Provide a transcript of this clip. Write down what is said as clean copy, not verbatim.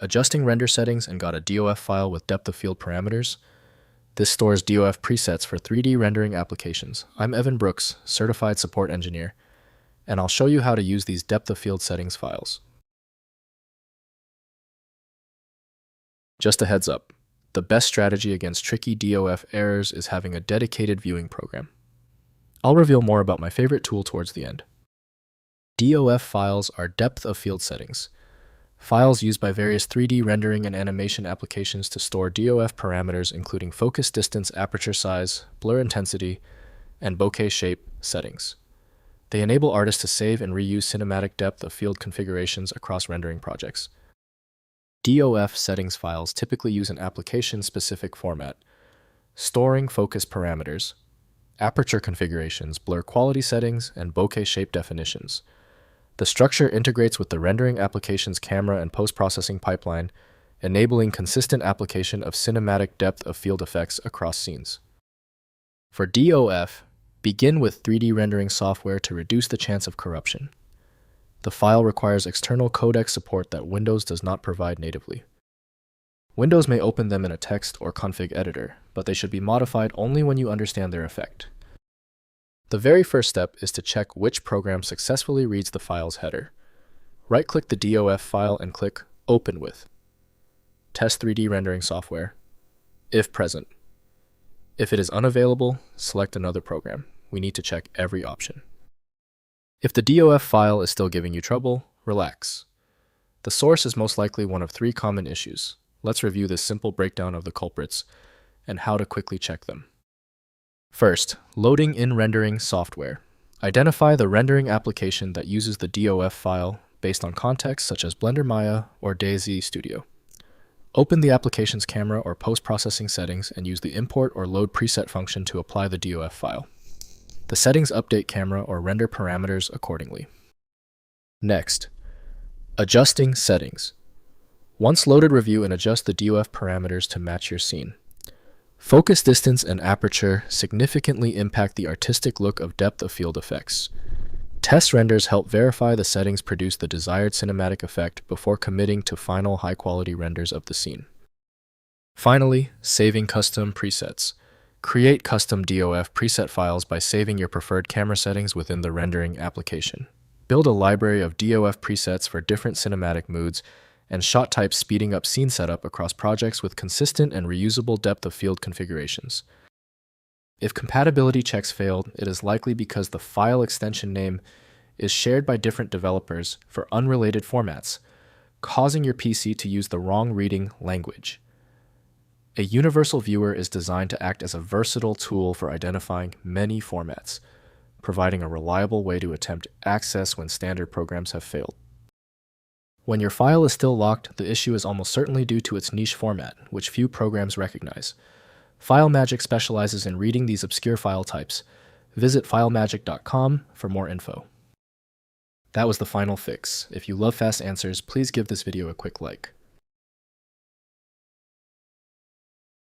Adjusting render settings and got a DOF file with depth of field parameters. This stores DOF presets for 3D rendering applications. I'm Evan Brooks, Certified Support Engineer, and I'll show you how to use these depth of field settings files. Just a heads up, the best strategy against tricky DOF errors is having a dedicated viewing program. I'll reveal more about my favorite tool towards the end. DOF files are depth of field settings. Files used by various 3D rendering and animation applications to store DOF parameters including focus distance, aperture size, blur intensity, and bokeh shape settings. They enable artists to save and reuse cinematic depth of field configurations across rendering projects. DOF settings files typically use an application-specific format, storing focus parameters, aperture configurations, blur quality settings, and bokeh shape definitions. The structure integrates with the rendering application's camera and post-processing pipeline, enabling consistent application of cinematic depth of field effects across scenes. For DOF, begin with 3D rendering software to reduce the chance of corruption. The file requires external codec support that Windows does not provide natively. Windows may open them in a text or config editor, but they should be modified only when you understand their effect. The very first step is to check which program successfully reads the file's header. Right-click the DOF file and click Open with. Test 3D rendering software, if present. If it is unavailable, select another program. We need to check every option. If the DOF file is still giving you trouble, relax. The source is most likely one of 3 common issues. Let's review this simple breakdown of the culprits and how to quickly check them. First, loading in rendering software. Identify the rendering application that uses the DOF file based on context such as Blender Maya or DAISY Studio. Open the application's camera or post-processing settings and use the import or load preset function to apply the DOF file. The settings update camera or render parameters accordingly. Next, adjusting settings. Once loaded, review and adjust the DOF parameters to match your scene. Focus distance and aperture significantly impact the artistic look of depth of field effects. Test renders help verify the settings produce the desired cinematic effect before committing to final high-quality renders of the scene. Finally, saving custom presets. Create custom DOF preset files by saving your preferred camera settings within the rendering application. Build a library of DOF presets for different cinematic moods and shot types, speeding up scene setup across projects with consistent and reusable depth of field configurations. If compatibility checks failed, it is likely because the file extension name is shared by different developers for unrelated formats, causing your PC to use the wrong reading language. A universal viewer is designed to act as a versatile tool for identifying many formats, providing a reliable way to attempt access when standard programs have failed. When your file is still locked, the issue is almost certainly due to its niche format, which few programs recognize. FileMagick specializes in reading these obscure file types. Visit filemagick.com for more info. That was the final fix. If you love fast answers, please give this video a quick like.